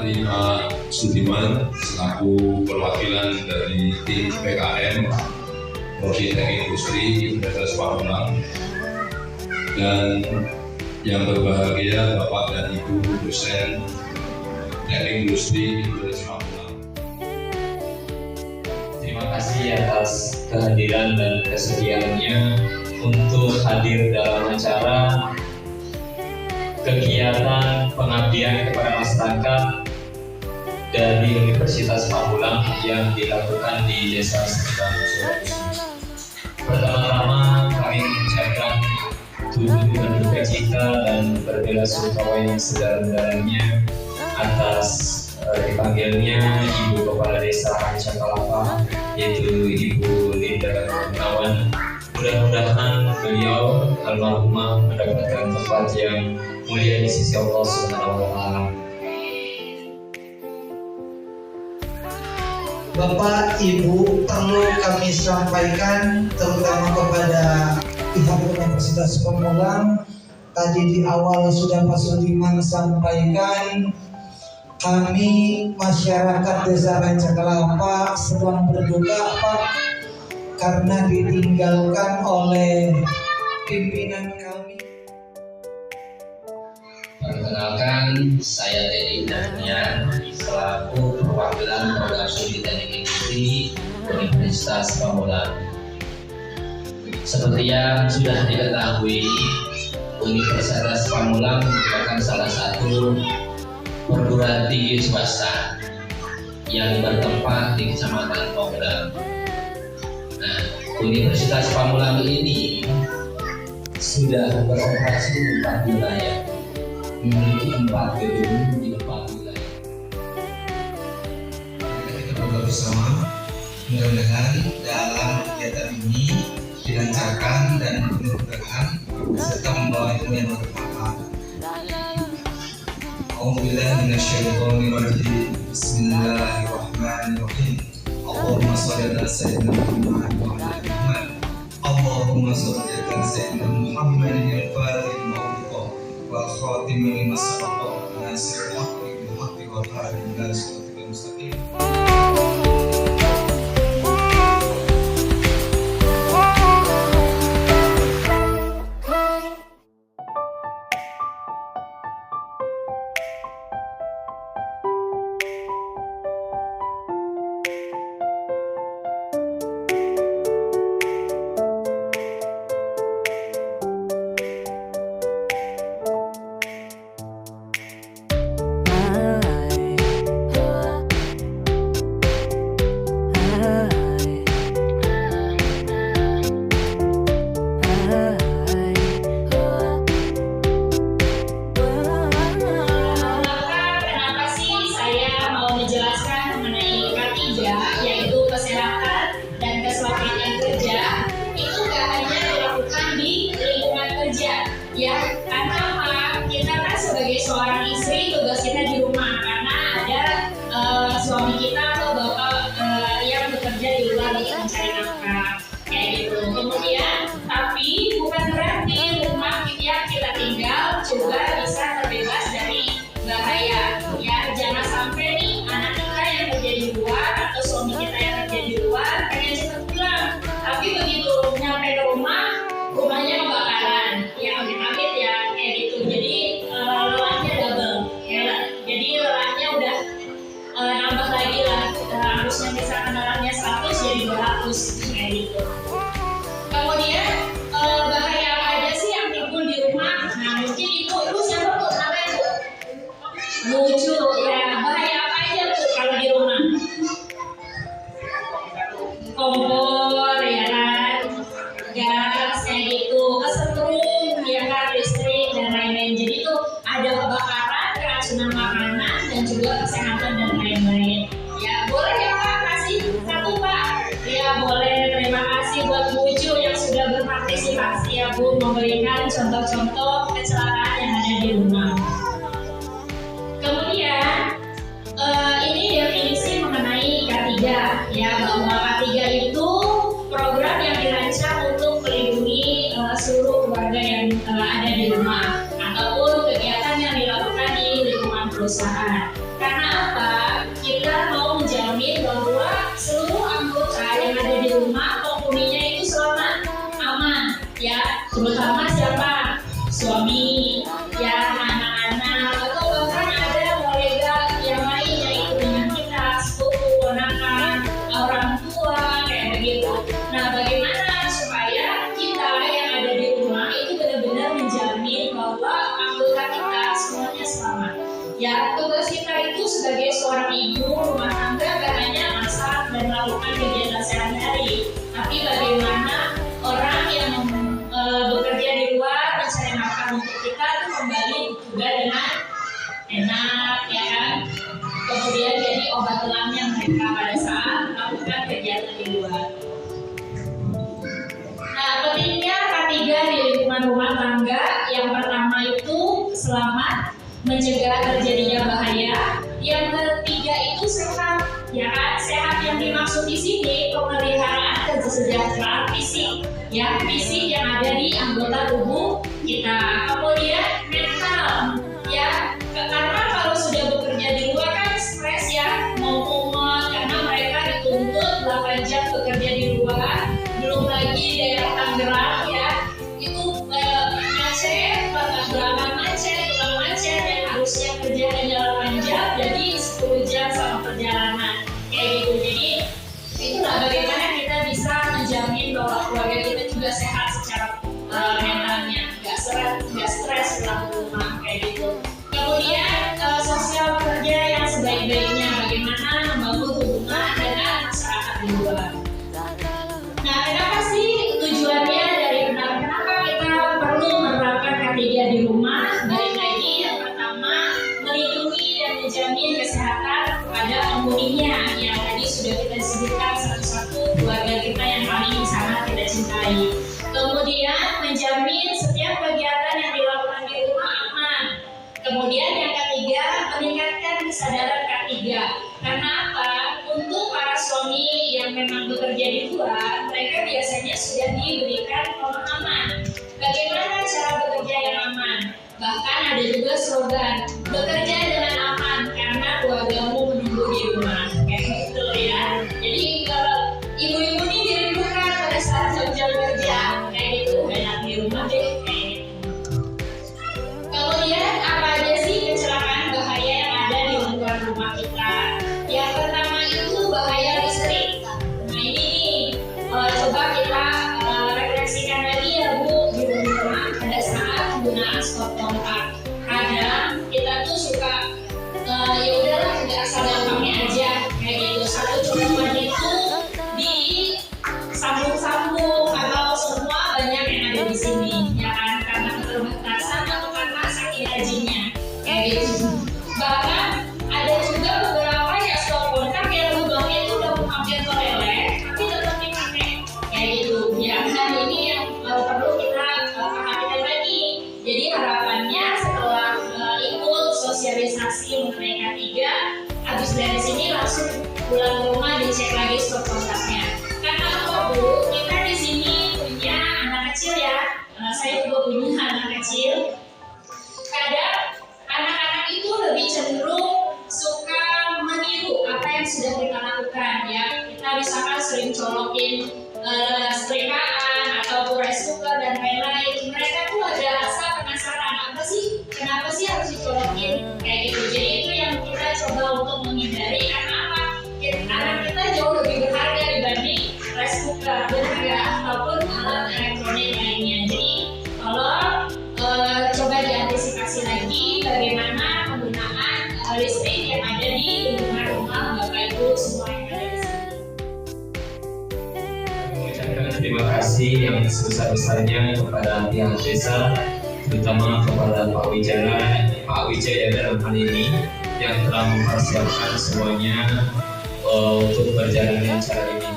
dari Pak Sudiman selaku perwakilan dari tim PKM Prodi Teknik Industri Universitas Pamulang, dan yang berbahagia Bapak dan Ibu dosen Teknik Industri Universitas Pamulang. Terima kasih atas kehadiran dan kesediaannya untuk hadir dalam acara kegiatan pengabdian kepada masyarakat dari Universitas Pamulang yang dilakukan di Desa Serdang, Sulawesi. Pertama-tama kami mengucapkan turut berduka cita dan berbela-sungkawa yang sedalam-dalamnya atas dipanggilnya Ibu Kepala Desa Cakalapa, yaitu Ibu Linda Gunawan. Mudah-mudahan beliau almarhumah mendapatkan tempat yang mulia di sisi Allah Subhanahu wa Ta'ala. Bapak, Ibu, perlu kami sampaikan terutama kepada pihak Universitas Pamulang. Tadi di awal sudah Pak Sudiman sampaikan, kami masyarakat Desa Cakalapa sedang berduka, Pak, karena ditinggalkan oleh pimpinan kami. Perkenalkan, saya Teddy Danian selaku perwakilan program studi Teknik Industri Universitas Pamulang. Seperti yang sudah diketahui, Universitas Pamulang merupakan salah satu perguruan tinggi swasta yang bertempat di Kecamatan Pamulang. Nah, Universitas Pamulang ini sudah beroperasi 4 wilayah, memiliki 4 gedung di 4 wilayah. Kita berdoa bersama, mudah-mudahan dalam kegiatan ini dilancarkan dan mudah-mudahan serta membawa ilmu yang bermanfaat. A'udzubillahi minasyaitonir rajim. Bismillahirrahmanirrahim. Allahumma shalli ala sayyidina Muhammad wa ala ali Muhammad. Allahumma shalli ala sayyidina Muhammadin al-fatihil mawduq wal khatimil lima sabaqa nasiril haqqi bil haqqi wal hadi ila siratal mustaqim. Ya, karena apa? Kita kan sebagai seorang istri tugas kita di rumah karena ada suami kita atau bapak yang bekerja di luar untuk mencari nafkah kayak gitu. Kemudian, tapi bukan berarti rumah yang kita tinggal juga bisa terbebas dari bahaya. Ya, jangan sampai nih anak kita yang kerja di luar atau suami kita yang kerja di luar pengen cepat pulang, tapi begitu nyampe ke rumah, rumahnya kebakaran. Ya, amit-amit ya kayak gitu. Jadi lelahnya double. Ya, jadi lelahnya udah nambah lagi lah. Harusnya misalkan lelahnya 100 jadi 200 kayak gitu. Kemudian bahaya apa aja sih yang timbul di rumah? Nah, mungkin ibu siapa tuh namanya tuh? Lucu ya. Bahaya apa aja tuh kalau di rumah? Kompor ya kan, gas kayak gitu, kesetrum ya kan, listrik dan lain-lain. Jadi tuh ada kebakaran, keracunan makanan dan juga kesehatan dan lain-lain. Ya boleh ya Pak kasih satu Pak? Ya boleh. Terima kasih buat Bu Ucu yang sudah berpartisipasi ya Bu, memberikan contoh-contoh kecelakaan yang ada di rumah. Kemudian ini definisi mengenai K3 ya, bahwa K3 itu program yang dirancang untuk melindungi seluruh keluarga yang ada di rumah ataupun kegiatan yang dilakukan di lingkungan perusahaan. Karena apa? Kita mau menjamin bahwa seluruh anggota yang ada di rumah penghuninya itu selamat, aman, ya. Terutama siapa? Suami, ya, anak-anak, atau bahkan ada kolega yang lain yaitu dengan kita, sepupu, ponakan, orang tua, kayak begitu. Nah, bagaimana supaya kita yang ada di rumah itu benar-benar menjamin bahwa anggota kita semuanya selamat? Ya, tugas kita itu sebagai seorang ibu rumah tangga gak hanya masak dan melakukan kegiatan sehari-hari, tapi bagaimana orang yang bekerja di luar mencari makan untuk kita itu kembali juga dengan enak, ya kan? Kemudian jadi obat tulangnya mereka pada saat melakukan kegiatan di luar. Nah, pentingnya K3 di lingkungan rumah tangga, yang pertama itu selamat, mencegah terjadinya bahaya. Yang ketiga itu sehat, ya kan? Sehat yang dimaksud di sini pemeliharaan kesejahteraan fisik, ya, fisik yang ada di anggota tubuh kita. Kemudian mental, ya, karena kalau sudah bekerja di luar kan stres, ya, mau mumet karena mereka dituntut 8 jam bekerja di luar, belum lagi daerah Tangerang, ya, itu macet, belakang macet, pulang macet, dan harusnya kerja hanya 8 jam, jadi 10 jam sama perjalanan, kayak gitu. Jadi itulah bagaimana kita bisa menjamin bahwa keluarga kita juga sehat secara mentalnya, nggak stres pulang ke rumah, kayak gitu. Kemudian sosial kerja yang sebaik-baiknya, bagaimana membangun hubungan dengan masyarakat di luar. Nah, kenapa sih tujuannya dari kenapa kita perlu menerapkan K3 di rumah? Balik lagi, yang pertama melindungi dan menjamin kesehatan kepada penghuninya, yang tadi sudah kita sebutkan satu-satu keluarga kita yang paling sangat kita cintai. Kemudian menjamin setiap kegiatan yang dilakukan di rumah aman. Kemudian yang ketiga, meningkatkan kesadaran K3. Karena apa? Untuk para suami yang memang bekerja di luar, mereka biasanya sudah diberikan pemahaman bagaimana cara bekerja yang aman. Bahkan ada juga slogan, bekerja dengan aman karena keluargamu menunggu di rumah. Kayak gitu, ya. Jadi kalau ibu-ibu ini dirindukan pada saat jam-jam kerja, kayak gitu, enak di rumah deh, kayak gitu. Kemudian apa aja sih kecelakaan bahaya yang ada di lingkungan rumah kita? Yang pertama itu bahaya listrik. Nah, ini nih, coba kita refleksikan lagi ya Bu di rumah pada saat penggunaan stop kontak. Kadang kita tuh suka ya udahlah, nggak asal gampangnya aja, kayak gitu. Satu colokan itu disambung-sambung atau semua banyak yang ada di sini, ya kan? Karena keterbatasan atau karena saking rajinnya, kayak gitu. Bahkan ada juga beberapa yang stop kontak yang lubangnya itu udah hampir meleleh tapi tetap dipakai, kayak gitu. Ya, dan ini yang perlu kita perhatikan lagi. Jadi harapannya setelah ikut sosialisasi mengenai K3, habis dari sini langsung pulang ke rumah dicek lagi stop kontaknya. Karena apa Bu? Kita di sini punya anak kecil, ya. Saya juga punya anak kecil. Kadang anak-anak itu lebih cenderung suka meniru apa yang sudah kita lakukan, ya. Kita misalkan sering colokin setrikaan atau rice cooker dan lain-lain. Mereka tuh ada rasa penasaran, kenapa sih harus dicolokin, kayak gitu. Jadi itu yang kita coba untuk menghindari. Karena apa? Anak kita jauh lebih berharga dibanding rice cooker, benar nggak? Ataupun alat elektronik lainnya. Jadi tolong coba diantisipasi lagi bagaimana penggunaan listrik yang ada di lingkungan rumah Bapak Ibu semua yang ada di sini. Mengucapkan terima kasih yang sebesar-besarnya kepada pihak desa, terutama kepada Pak Wijaya dalam hal ini yang telah mempersiapkan semuanya untuk berjalannya acara ini.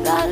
La